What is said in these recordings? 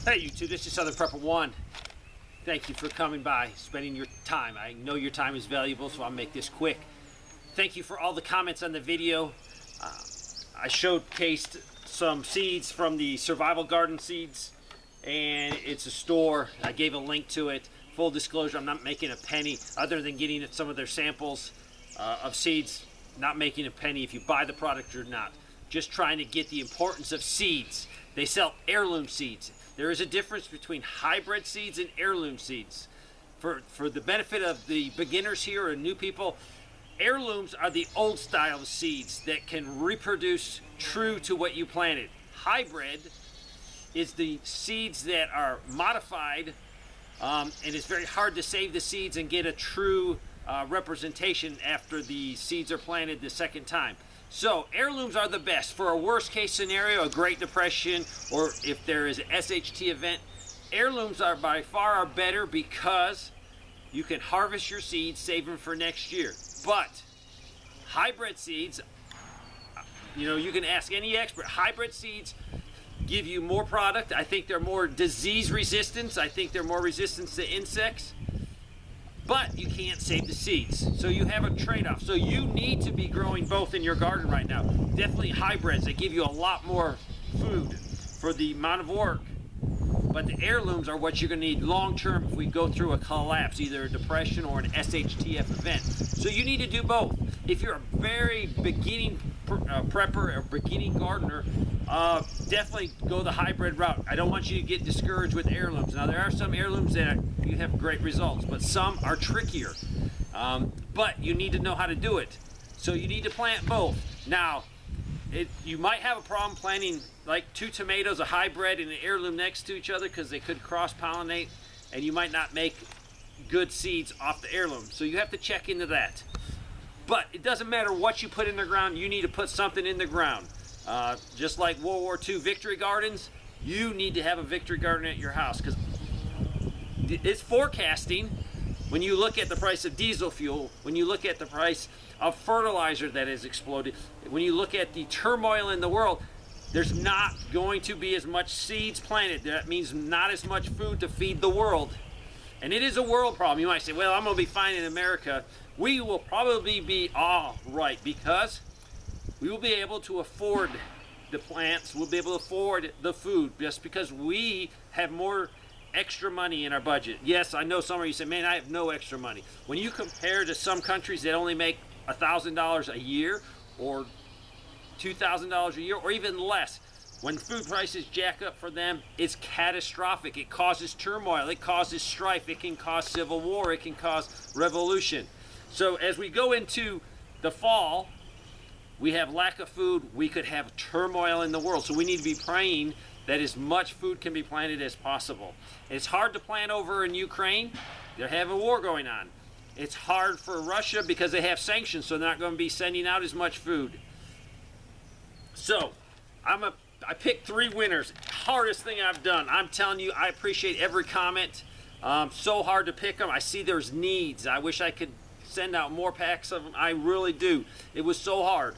Hey YouTube, this is Southern Prepper 1. Thank you for coming by, spending your time. I know your time is valuable, so I'll make this quick. Thank you for all the comments on the video. I showcased some seeds from the Survival Garden Seeds, and it's a store. I gave a link to it. Full disclosure, I'm not making a penny other than getting some of their samples of seeds. Not making a penny if you buy the product or not. Just trying to get the importance of seeds. They sell heirloom seeds. There is a difference between hybrid seeds and heirloom seeds. For the benefit of the beginners here and new people, heirlooms are the old style of seeds that can reproduce true to what you planted. Hybrid is the seeds that are modified, and it's very hard to save the seeds and get a true representation after the seeds are planted the second time. So heirlooms are the best for a worst case scenario, a Great Depression, or if there is an SHT event. Heirlooms are by far better because you can harvest your seeds, save them for next year. But hybrid seeds, you can ask any expert. Hybrid seeds give you more product. I think they're more disease resistance. I think they're more resistant to insects. But you can't save the seeds. So you have a trade-off. So you need to be growing both in your garden right now. Definitely hybrids. They give you a lot more food for the amount of work. But the heirlooms are what you're going to need long-term if we go through a collapse, either a depression or an SHTF event. So you need to do both. If you're a very beginning prepper or beginning gardener, definitely go the hybrid route. I don't want you to get discouraged with heirlooms. Now there are some heirlooms that you have great results, but some are trickier. But you need to know how to do it. So you need to plant both. Now, you might have a problem planting like 2 tomatoes, a hybrid and an heirloom next to each other because they could cross-pollinate, and you might not make good seeds off the heirloom. So you have to check into that. But it doesn't matter what you put in the ground, you need to put something in the ground. Just like World War II victory gardens, you need to have a victory garden at your house because it's forecasting. When you look at the price of diesel fuel, when you look at the price of fertilizer that has exploded, when you look at the turmoil in the world, there's not going to be as much seeds planted. That means not as much food to feed the world. And it is a world problem. You might say, well, I'm going to be fine in America. We will probably be all right because we will be able to afford the plants. We'll be able to afford the food just because we have more extra money in our budget. Yes, I know some of you say, man, I have no extra money. When you compare to some countries that only make $1,000 a year or $2,000 a year or even less, when food prices jack up for them, it's catastrophic. It causes turmoil, it causes strife, it can cause civil war, it can cause revolution. So as we go into the fall, we have lack of food, we could have turmoil in the world. So we need to be praying that as much food can be planted as possible. It's hard to plant over in Ukraine. They have a war going on. It's hard for Russia because they have sanctions, so they're not going to be sending out as much food. So I picked 3 winners. Hardest thing I've done. I'm telling you, I appreciate every comment. So hard to pick them. I see there's needs. I wish I could send out more packs of them. I really do. It was so hard.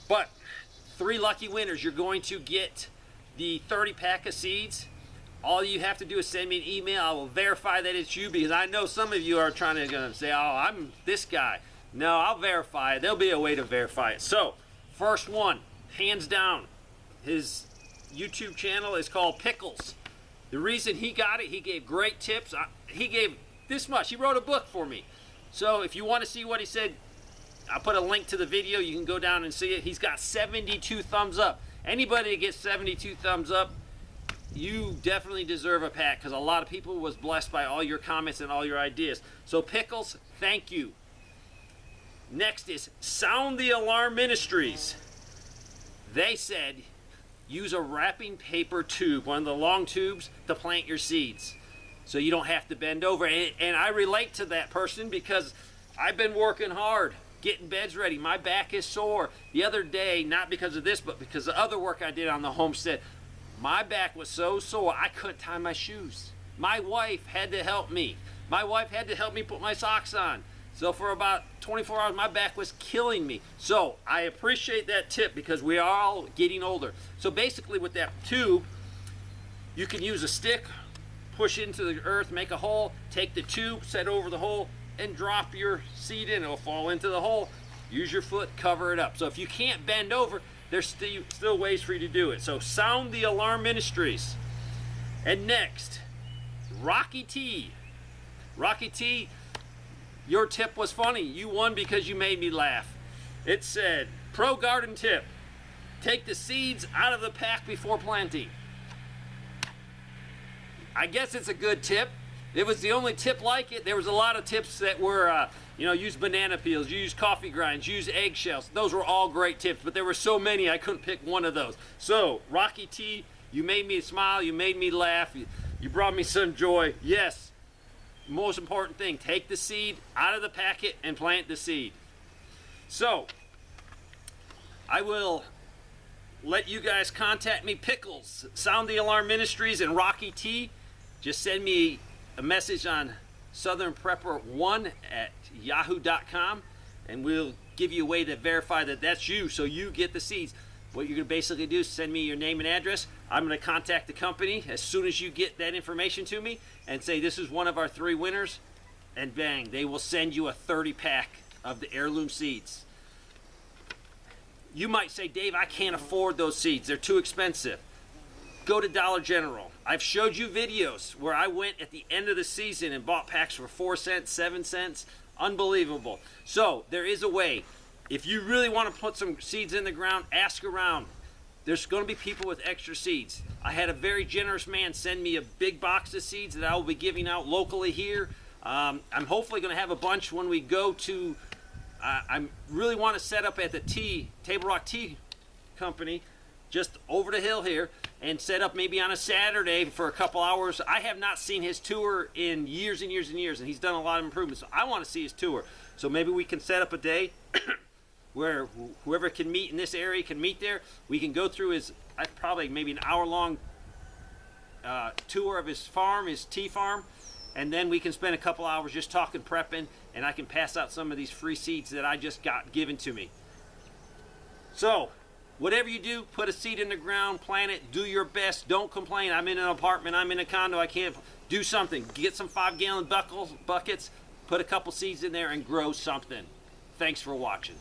But 3 lucky winners. You're going to get the 30-pack of seeds. All you have to do is send me an email. I will verify that it's you because I know some of you are trying to say, oh, I'm this guy. No, I'll verify it. There'll be a way to verify it. So, first one, hands down. His YouTube channel is called Pickles. The reason he got it, he gave great tips. He gave this much. He wrote a book for me. So if you want to see what he said, I'll put a link to the video. You can go down and see it. He's got 72 thumbs up. Anybody that gets 72 thumbs up, you definitely deserve a pack because a lot of people was blessed by all your comments and all your ideas. So Pickles, thank you. Next is Sound the Alarm Ministries. They said use a wrapping paper tube, one of the long tubes, to plant your seeds so you don't have to bend over. And I relate to that person because I've been working hard, getting beds ready. My back is sore. The other day, not because of this, but because of the other work I did on the homestead, my back was so sore I couldn't tie my shoes. My wife had to help me. My wife had to help me put my socks on. So for about 24 hours, my back was killing me. So I appreciate that tip because we are all getting older. So basically with that tube, You can use a stick, push into the earth, make a hole, take the tube, set over the hole, and drop your seed in. It'll fall into the hole. Use your foot, cover it up. So if you can't bend over, there's still ways for you to do it. So Sound the Alarm Ministries. And next, Rocky T. Rocky T, your tip was funny. You won because you made me laugh. It said, pro garden tip, take the seeds out of the pack before planting. I guess it's a good tip. It was the only tip like it. There was a lot of tips that were, use banana peels, use coffee grinds, use eggshells. Those were all great tips, but there were so many I couldn't pick one of those. So, Rocky T, you made me smile, you made me laugh, you brought me some joy. Yes, most important thing, take the seed out of the packet and plant the seed. So, I will let you guys contact me, Pickles, Sound the Alarm Ministries, and Rocky T. Just send me a message on southernprepper1@yahoo.com, and we'll give you a way to verify that that's you, so you get the seeds. What you're going to basically do is send me your name and address. I'm going to contact the company as soon as you get that information to me and say this is one of our 3 winners, and bang, they will send you a 30-pack of the heirloom seeds. You might say, Dave, I can't afford those seeds. They're too expensive. Go to Dollar General. I've showed you videos where I went at the end of the season and bought packs for 4 cents, 7 cents. Unbelievable. So there is a way. If you really want to put some seeds in the ground, ask around. There's going to be people with extra seeds. I had a very generous man send me a big box of seeds that I will be giving out locally here. I'm hopefully going to have a bunch when we go to, I really want to set up at the Table Rock Tea Company, just over the hill here, and set up maybe on a Saturday for a couple hours. I have not seen his tour in years and years and years, and he's done a lot of improvements. So I want to see his tour. So maybe we can set up a day where whoever can meet in this area can meet there. We can go through his, probably maybe an hour-long tour of his farm, his tea farm, and then we can spend a couple hours just talking prepping, and I can pass out some of these free seeds that I just got given to me. So, whatever you do, put a seed in the ground, plant it, do your best, don't complain. I'm in an apartment, I'm in a condo, I can't do something. Get some 5-gallon buckets, put a couple seeds in there and grow something. Thanks for watching.